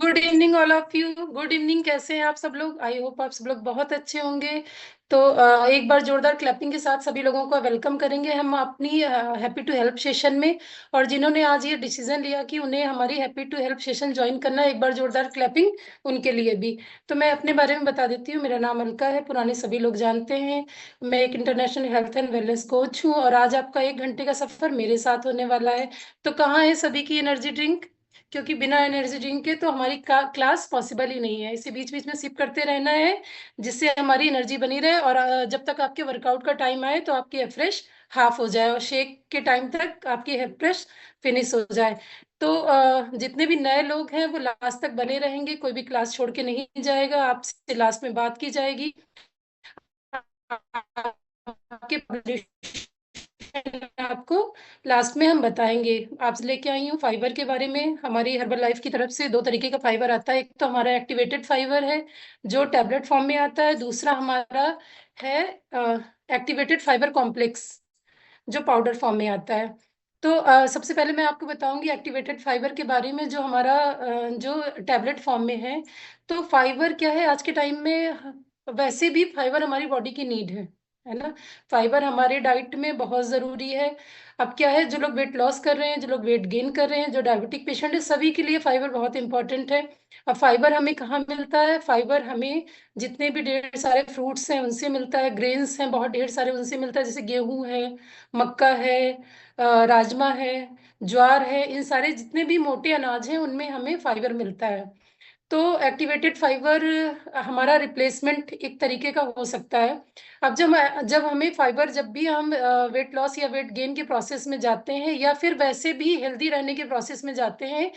Good evening all of you. Good evening, कैसे हैं आप सब लोग? आई होप आप सब लोग बहुत अच्छे होंगे। तो एक बार जोरदार क्लैपिंग के साथ सभी लोगों को वेलकम करेंगे हम अपनी हैप्पी टू हेल्प सेशन में। और जिन्होंने आज ये डिसीजन लिया कि उन्हें हमारी happy to help session join करना है, एक बार जोरदार क्लैपिंग उनके लिए भी। तो मैं अपने बारे में बता देती हूँ। मेरा नाम अलका है, पुराने सभी लोग जानते हैं। मैं एक international health and wellness coach हूँ और आज आपका 1 घंटे का सफर मेरे साथ होने वाला है। तो कहाँ है सभी की एनर्जी ड्रिंक? क्योंकि बिना एनर्जी ड्रिंक के तो हमारी क्लास पॉसिबल ही नहीं है। इसे बीच बीच में सिप करते रहना है जिससे हमारी एनर्जी बनी रहे, और जब तक आपके वर्कआउट का टाइम आए तो आपकी फ्रेश हाफ हो जाए और शेक के टाइम तक आपकी फ्रेश फिनिश हो जाए। तो जितने भी नए लोग हैं वो लास्ट तक बने रहेंगे, कोई भी क्लास छोड़ के नहीं जाएगा। आपसे लास्ट में बात की जाएगी आपके आपको लास्ट में हम बताएंगे। आपसे लेके आई हूँ फाइबर के बारे में। हमारी हर्बल लाइफ की तरफ से दो तरीके का फाइबर आता है। एक तो हमारा एक्टिवेटेड फाइबर है जो टैबलेट फॉर्म में आता है, दूसरा हमारा है एक्टिवेटेड फाइबर कॉम्प्लेक्स जो पाउडर फॉर्म में आता है। तो सबसे पहले मैं आपको बताऊंगी एक्टिवेटेड फाइबर के बारे में, जो हमारा जो टैबलेट फॉर्म में है। तो फाइबर क्या है आज के टाइम में? वैसे भी फाइबर हमारी बॉडी की नीड है ना। फाइबर हमारे डाइट में बहुत ज़रूरी है। अब क्या है, जो लोग वेट लॉस कर रहे हैं, जो लोग वेट गेन कर रहे हैं, जो डायबिटिक पेशेंट है, सभी के लिए फाइबर बहुत इंपॉर्टेंट है। अब फाइबर हमें कहाँ मिलता है? फाइबर हमें जितने भी ढेर सारे फ्रूट्स हैं उनसे मिलता है, ग्रेन्स हैं बहुत ढेर सारे उनसे मिलता है, जैसे गेहूं है, मक्का है, राजमा है, ज्वार है। इन सारे जितने भी मोटे अनाज हैं उनमें हमें फाइबर मिलता है। तो एक्टिवेटेड फाइबर हमारा रिप्लेसमेंट एक तरीके का हो सकता है। अब जब हमें फाइबर, जब भी हम वेट लॉस या वेट गेन के प्रोसेस में जाते हैं या फिर वैसे भी हेल्दी रहने के प्रोसेस में जाते हैं,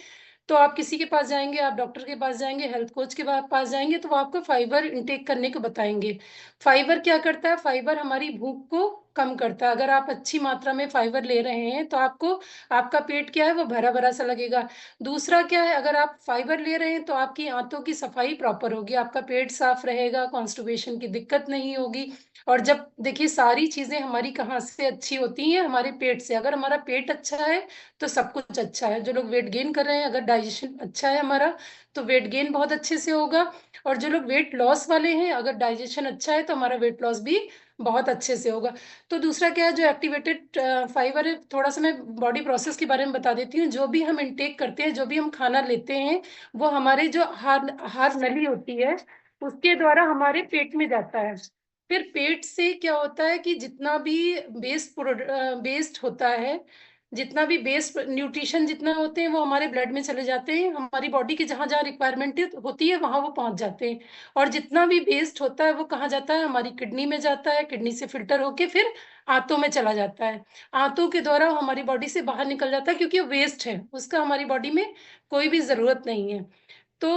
तो आप किसी के पास जाएंगे, आप डॉक्टर के पास जाएंगे, हेल्थ कोच के पास जाएंगे, तो वो आपको फाइबर इंटेक करने को बताएंगे। फाइबर क्या करता है? फाइबर हमारी भूख को कम करता है। अगर आप अच्छी मात्रा में फाइबर ले रहे हैं तो आपको, आपका पेट क्या है वो भरा भरा सा लगेगा। दूसरा क्या है, अगर आप फाइबर ले रहे हैं तो आपकी आंतों की सफाई प्रॉपर होगी, आपका पेट साफ रहेगा, कॉन्स्टिपेशन की दिक्कत नहीं होगी। और जब देखिए, सारी चीजें हमारी कहाँ से अच्छी होती हैं? हमारे पेट से। अगर हमारा पेट अच्छा है तो सब कुछ अच्छा है। जो लोग वेट गेन कर रहे हैं, अगर डाइजेशन अच्छा है हमारा, तो वेट गेन बहुत अच्छे से होगा। और जो लोग वेट लॉस वाले हैं, अगर डाइजेशन अच्छा है तो हमारा वेट लॉस भी बहुत अच्छे से होगा। तो दूसरा क्या है, जो एक्टिवेटेड फाइबर है, थोड़ा सा मैं बॉडी प्रोसेस के बारे में बता देती हूँ। जो भी हम इनटेक करते हैं, जो भी हम खाना लेते हैं, वो हमारे जो आहार नली होती है उसके द्वारा हमारे पेट में जाता है। फिर पेट से क्या होता है कि जितना भी वेस्ट होता है, जितना भी बेस्ट न्यूट्रिशन जितना होते हैं, वो हमारे ब्लड में चले जाते हैं। हमारी बॉडी की जहाँ जहाँ रिक्वायरमेंट होती है वहां वो पहुंच जाते हैं। और जितना भी वेस्ट होता है वो कहाँ जाता है? हमारी किडनी में जाता है। किडनी से फिल्टर होके फिर आंतों में चला जाता है। आंतों के द्वारा वो हमारी बॉडी से बाहर निकल जाता है, क्योंकि वो वेस्ट है, उसका हमारी बॉडी में कोई भी जरूरत नहीं है। तो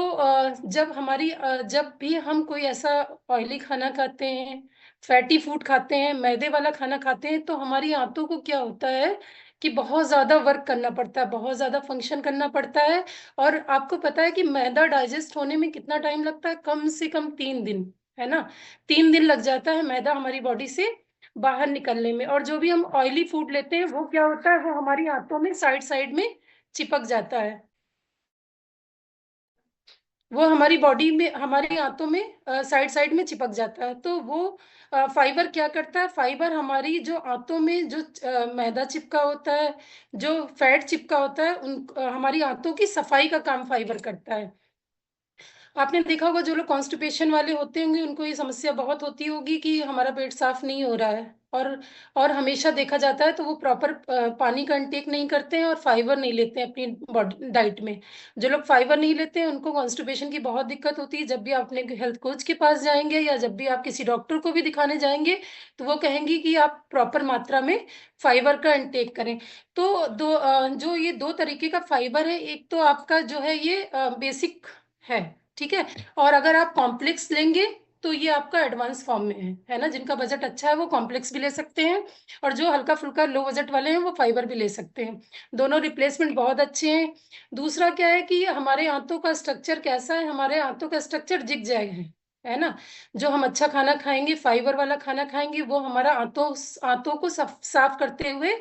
जब भी हम कोई ऐसा ऑयली खाना खाते हैं, फैटी फूड खाते हैं, मैदे वाला खाना खाते हैं, तो हमारी आंतों को क्या होता है कि बहुत ज्यादा वर्क करना पड़ता है, बहुत ज्यादा फंक्शन करना पड़ता है। और आपको पता है कि मैदा डाइजेस्ट होने में कितना टाइम लगता है? कम से कम 3 दिन, है ना। 3 दिन लग जाता है मैदा हमारी बॉडी से बाहर निकलने में। और जो भी हम ऑयली फूड लेते हैं वो क्या होता है, वो हमारी आंतों में साइड साइड में चिपक जाता है। वो हमारी बॉडी में, हमारी आंतों में साइड साइड में चिपक जाता है। तो वो फाइबर क्या करता है? फाइबर हमारी जो आंतों में जो मैदा चिपका होता है, जो फैट चिपका होता है, हमारी आंतों की सफाई का काम फाइबर करता है। आपने देखा होगा जो लोग कॉन्स्टिपेशन वाले होते होंगे उनको ये समस्या बहुत होती होगी कि हमारा पेट साफ नहीं हो रहा है। और हमेशा देखा जाता है तो वो प्रॉपर पानी का इंटेक नहीं करते हैं और फाइबर नहीं लेते हैं अपनी बॉडी डाइट में। जो लोग फाइबर नहीं लेते हैं उनको कॉन्स्टिपेशन की बहुत दिक्कत होती है। जब भी आप अपने हेल्थ कोच के पास जाएंगे या जब भी आप किसी डॉक्टर को भी दिखाने जाएंगे, तो वो कहेंगी कि आप प्रॉपर मात्रा में फाइबर का इंटेक करें। तो जो ये दो तरीके का फाइबर है, एक तो आपका जो है ये बेसिक है, ठीक है। और अगर आप कॉम्प्लेक्स लेंगे तो ये आपका एडवांस फॉर्म में है ना। जिनका बजट अच्छा है वो कॉम्प्लेक्स भी ले सकते हैं, और जो हल्का फुल्का लो बजट वाले हैं वो फाइबर भी ले सकते हैं। दोनों रिप्लेसमेंट बहुत अच्छे हैं। दूसरा क्या है कि हमारे आंतों का स्ट्रक्चर कैसा है? हमारे आंतों का स्ट्रक्चर जिग जैग है ना। जो हम अच्छा खाना खाएंगे, फाइबर वाला खाना खाएंगे, वो हमारा आंतों आंतों को साफ करते हुए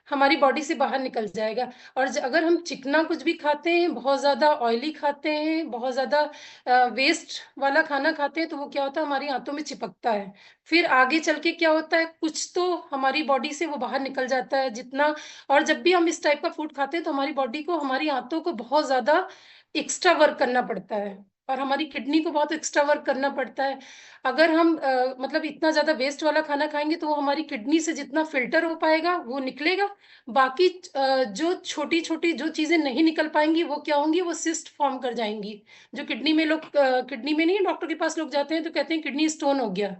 हमारी बॉडी से बाहर निकल जाएगा। और अगर हम चिकना कुछ भी खाते हैं, बहुत ज्यादा ऑयली खाते हैं, बहुत ज्यादा वेस्ट वाला खाना खाते हैं, तो वो क्या होता है, हमारी आंतों में चिपकता है। फिर आगे चल के क्या होता है, कुछ तो हमारी बॉडी से वो बाहर निकल जाता है जितना। और जब भी हम इस टाइप का फूड खाते हैं तो हमारी बॉडी को, हमारी आंतों को बहुत ज्यादा एक्स्ट्रा वर्क करना पड़ता है, और हमारी किडनी को बहुत एक्स्ट्रा वर्क करना पड़ता है। अगर हम मतलब इतना ज्यादा वेस्ट वाला खाना खाएंगे तो वो हमारी किडनी से जितना फिल्टर हो पाएगा वो निकलेगा। बाकी जो छोटी छोटी जो चीजें नहीं निकल पाएंगी वो क्या होंगी, वो सिस्ट फॉर्म कर जाएंगी। जो किडनी में लोग, किडनी में नहीं, डॉक्टर के पास लोग जाते हैं तो कहते हैं किडनी स्टोन हो गया,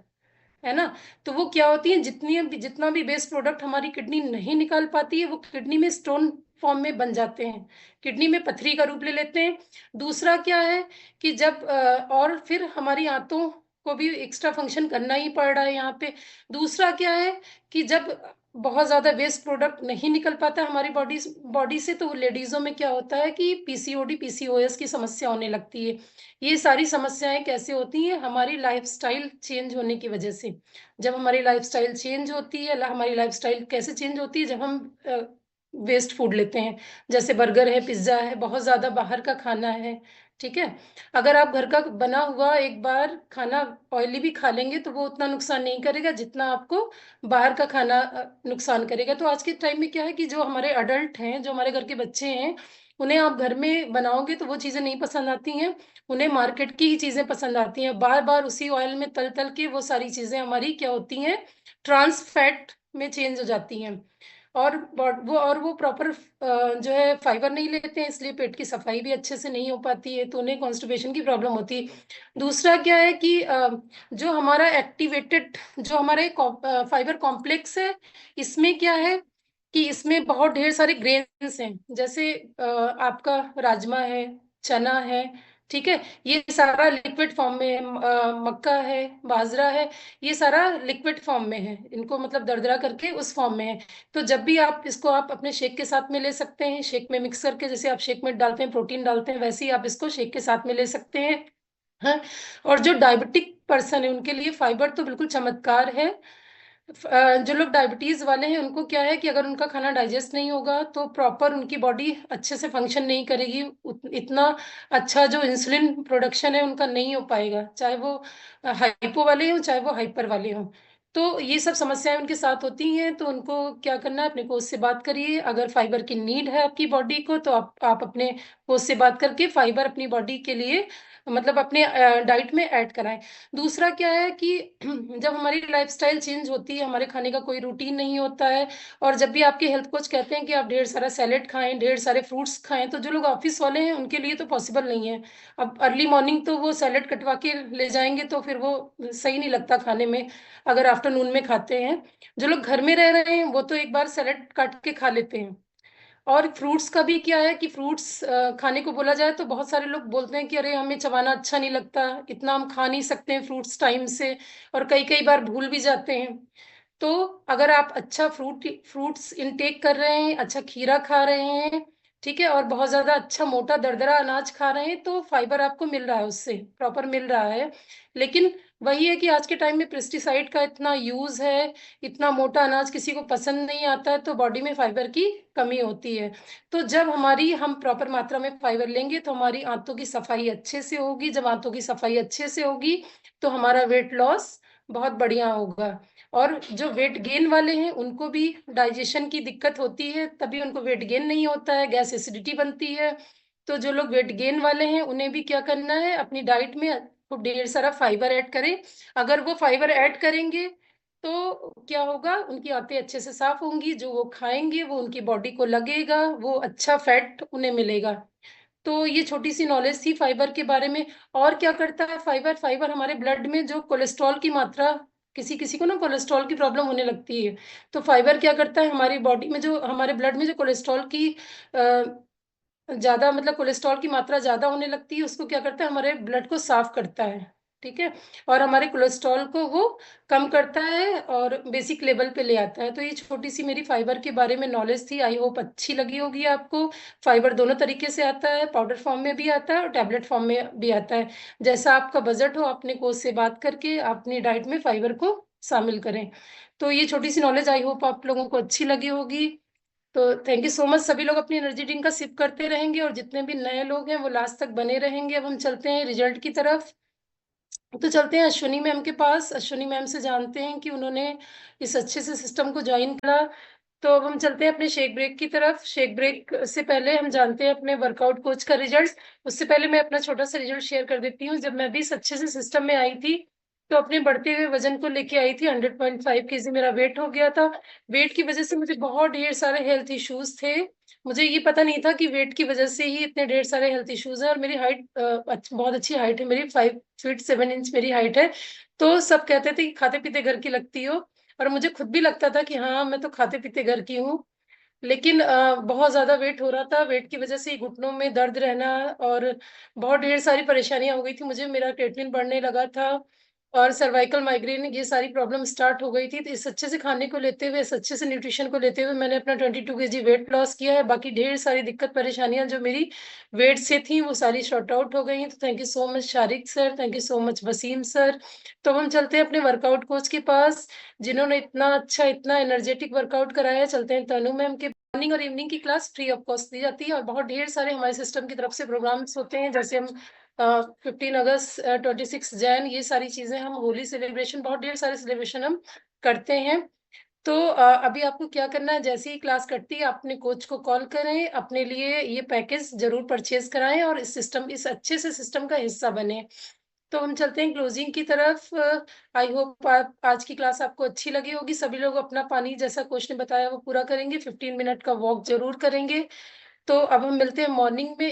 है ना। तो वो क्या होती है, जितना भी वेस्ट प्रोडक्ट हमारी किडनी नहीं निकाल पाती है वो किडनी में स्टोन फॉर्म में बन जाते हैं, किडनी में पथरी का रूप ले लेते हैं। दूसरा क्या है कि जब और फिर हमारी आंतों को भी एक्स्ट्रा फंक्शन करना ही पड़ रहा है यहाँ पे। दूसरा क्या है कि जब बहुत ज्यादा वेस्ट प्रोडक्ट नहीं निकल पाता हमारी बॉडी बॉडी से, तो लेडीजों में क्या होता है कि पीसीओडी पीसीओएस की समस्या होने लगती है। ये सारी समस्याएं कैसे होती हैं, हमारी लाइफस्टाइल चेंज होने की वजह से। जब हमारी लाइफस्टाइल चेंज होती है, हमारी लाइफस्टाइल कैसे चेंज होती है, जब हम वेस्ट फूड लेते हैं, जैसे बर्गर है, पिज्जा है, बहुत ज्यादा बाहर का खाना है। ठीक है। अगर आप घर का बना हुआ एक बार खाना ऑयली भी खा लेंगे तो वो उतना नुकसान नहीं करेगा जितना आपको बाहर का खाना नुकसान करेगा। तो आज के टाइम में क्या है कि जो हमारे अडल्ट हैं, जो हमारे घर के बच्चे हैं, उन्हें आप घर में बनाओगे तो वो चीजें नहीं पसंद आती हैं। उन्हें मार्केट की ही चीजें पसंद आती हैं, बार बार उसी ऑयल में तल तल के वो सारी चीजें हमारी क्या होती हैं, ट्रांस फैट में चेंज हो जाती हैं। और वो प्रॉपर जो है फाइबर नहीं लेते हैं, इसलिए पेट की सफाई भी अच्छे से नहीं हो पाती है, तो उन्हें कॉन्स्टिपेशन की प्रॉब्लम होती है। दूसरा क्या है कि जो हमारा एक्टिवेटेड, जो हमारे फाइबर कॉम्प्लेक्स है, इसमें क्या है कि इसमें बहुत ढेर सारे ग्रेन्स हैं, जैसे आपका राजमा है, चना है, ठीक है, ये सारा लिक्विड फॉर्म में है, मक्का है, बाजरा है, ये सारा लिक्विड फॉर्म में है, इनको मतलब दरदरा करके उस फॉर्म में है। तो जब भी आप इसको आप अपने शेक के साथ में ले सकते हैं, शेक में मिक्स करके, जैसे आप शेक में डालते हैं प्रोटीन डालते हैं, वैसे ही आप इसको शेक के साथ में ले सकते हैं। हाँ। और जो डायबिटिक पर्सन है उनके लिए फाइबर तो बिल्कुल चमत्कार है। जो लोग डायबिटीज वाले हैं उनको क्या है कि अगर उनका खाना डाइजेस्ट नहीं होगा तो प्रॉपर उनकी बॉडी अच्छे से फंक्शन नहीं करेगी, इतना अच्छा जो इंसुलिन प्रोडक्शन है उनका नहीं हो पाएगा, चाहे वो हाइपो वाले हों चाहे वो हाइपर वाले हों। तो ये सब समस्याएं उनके साथ होती हैं, तो उनको क्या करना है, अपने कोच से बात करिए। अगर फाइबर की नीड है आपकी बॉडी को तो आप अपने कोच से बात करके फाइबर अपनी बॉडी के लिए मतलब अपने डाइट में ऐड कराएं। दूसरा क्या है कि जब हमारी लाइफस्टाइल चेंज होती है, हमारे खाने का कोई रूटीन नहीं होता है, और जब भी आपके हेल्थ कोच कहते हैं कि आप ढेर सारा सैलेड खाएं, ढेर सारे फ्रूट्स खाएं, तो जो लोग ऑफिस वाले हैं उनके लिए तो पॉसिबल नहीं है। अब अर्ली मॉर्निंग तो वो सैलेड कटवा के ले जाएंगे तो फिर वो सही नहीं लगता खाने में, अगर आफ्टरनून में खाते हैं। जो लोग घर में रह रहे हैं वो तो एक बार सैलेड काट के खा लेते हैं। और फ्रूट्स का भी क्या है कि फ्रूट्स खाने को बोला जाए तो बहुत सारे लोग बोलते हैं कि अरे हमें चबाना अच्छा नहीं लगता, इतना हम खा नहीं सकते हैं फ्रूट्स टाइम से, और कई कई बार भूल भी जाते हैं। तो अगर आप अच्छा फ्रूट्स इनटेक कर रहे हैं, अच्छा खीरा खा रहे हैं, ठीक है, और बहुत ज्यादा अच्छा मोटा दरदरा अनाज खा रहे हैं, तो फाइबर आपको मिल रहा है, उससे प्रॉपर मिल रहा है। लेकिन वही है कि आज के टाइम में पेस्टिसाइड का इतना यूज है, इतना मोटा अनाज किसी को पसंद नहीं आता है, तो बॉडी में फाइबर की कमी होती है। तो जब हम प्रॉपर मात्रा में फाइबर लेंगे तो हमारी आंतों की सफाई अच्छे से होगी, जब आंतों की सफाई अच्छे से होगी तो हमारा वेट लॉस बहुत बढ़िया होगा। और जो वेट गेन वाले हैं उनको भी डाइजेशन की दिक्कत होती है, तभी उनको वेट गेन नहीं होता है, गैस एसिडिटी बनती है। तो जो लोग वेट गेन वाले हैं उन्हें भी क्या करना है, अपनी डाइट में खूब ढेर सारा फाइबर ऐड करें। अगर वो फाइबर ऐड करेंगे तो क्या होगा, उनकी आंतें अच्छे से साफ होंगी, जो वो खाएंगे वो उनकी बॉडी को लगेगा, वो अच्छा फैट उन्हें मिलेगा। तो ये छोटी सी नॉलेज थी फाइबर के बारे में। और क्या करता है फाइबर, फाइबर हमारे ब्लड में जो कोलेस्ट्रॉल की मात्रा, किसी किसी को ना कोलेस्ट्रॉल की प्रॉब्लम होने लगती है, तो फाइबर क्या करता है, हमारी बॉडी में जो, हमारे ब्लड में जो कोलेस्ट्रॉल की ज्यादा मतलब कोलेस्ट्रॉल की मात्रा ज्यादा होने लगती है, उसको क्या करता है, हमारे ब्लड को साफ करता है। ठीक है। और हमारे कोलेस्ट्रॉल को वो कम करता है और बेसिक लेवल पे ले आता है। तो ये छोटी सी मेरी फाइबर के बारे में नॉलेज थी, आई होप अच्छी लगी होगी आपको। फाइबर दोनों तरीके से आता है, पाउडर फॉर्म में भी आता है और टैबलेट फॉर्म में भी आता है। जैसा आपका बजट हो, अपने कोच से बात करके अपनी डाइट में फाइबर को शामिल करें। तो ये छोटी सी नॉलेज आई होप आप लोगों को अच्छी लगी होगी। तो थैंक यू सो मच। सभी लोग अपनी एनर्जी ड्रिंक का सिप करते रहेंगे और जितने भी नए लोग हैं वो लास्ट तक बने रहेंगे। अब हम चलते हैं रिजल्ट की तरफ। तो चलते हैं अश्विनी मैम के पास। अश्विनी मैम से जानते हैं कि उन्होंने इस अच्छे से सिस्टम को ज्वाइन करा। तो अब हम चलते हैं अपने शेक ब्रेक की तरफ। शेक ब्रेक से पहले हम जानते हैं अपने वर्कआउट कोच का रिजल्ट। उससे पहले मैं अपना छोटा सा रिजल्ट शेयर कर देती हूँ। जब मैं भी इस अच्छे से सिस्टम में आई थी तो अपने बढ़ते हुए वजन को लेके आई थी। 100.5 kg मेरा वेट हो गया था। वेट की वजह से मुझे बहुत ढेर सारे हेल्थ इश्यूज थे। मुझे ये पता नहीं था कि वेट की वजह से ही इतने ढेर सारे हेल्थ इश्यूज है। और मेरी हाइट बहुत अच्छी हाइट है, मेरी 5 फीट 7 इंच मेरी हाइट है। तो सब कहते थे कि खाते पीते घर की लगती हो। और मुझे खुद भी लगता था कि हाँ, मैं तो खाते पीते घर की हूँ। लेकिन बहुत ज्यादा वेट हो रहा था। वेट की वजह से ही घुटनों में दर्द रहना और बहुत ढेर सारी परेशानियां हो गई थी मुझे। मेरा क्रिएटिनिन बढ़ने लगा था और सर्वाइकल माइग्रेन, ये सारी प्रॉब्लम स्टार्ट हो गई थी। तो इस अच्छे से खाने को लेते हुए, इस अच्छे से न्यूट्रिशन को लेते हुए मैंने अपना 22 kg वेट लॉस किया है। बाकी ढेर सारी दिक्कत परेशानियां जो मेरी वेट से थी वो सारी शॉर्ट आउट हो गई हैं। तो thank you so much Shariq sir, thank you so much Waseem sir. तो हम चलते हैं अपने वर्कआउट कोच के पास जिन्होंने इतना अच्छा, इतना एनर्जेटिक वर्कआउट कराया है। चलते हैं तनु मैम के। मॉर्निंग और इवनिंग की क्लास फ्री ऑफ कॉस्ट दी जाती है और बहुत ढेर सारे हमारे सिस्टम की तरफ से प्रोग्राम्स होते हैं। जैसे हम 15 अगस्त, 26 जैन, ये सारी चीजें, हम होली सेलिब्रेशन, बहुत ढेर सारे सेलिब्रेशन हम करते हैं। तो अभी आपको क्या करना है, जैसे ही क्लास कटती है आप अपने कोच को कॉल करें, अपने लिए ये पैकेज जरूर परचेज कराएं और इस सिस्टम, इस अच्छे से सिस्टम का हिस्सा बने। तो हम चलते हैं क्लोजिंग की तरफ। आई होप आज की क्लास आपको अच्छी लगी होगी। सभी लोग अपना पानी, जैसा कोच ने बताया, वो पूरा करेंगे। 15 मिनट का वॉक जरूर करेंगे। तो अब हम मिलते हैं मॉर्निंग में।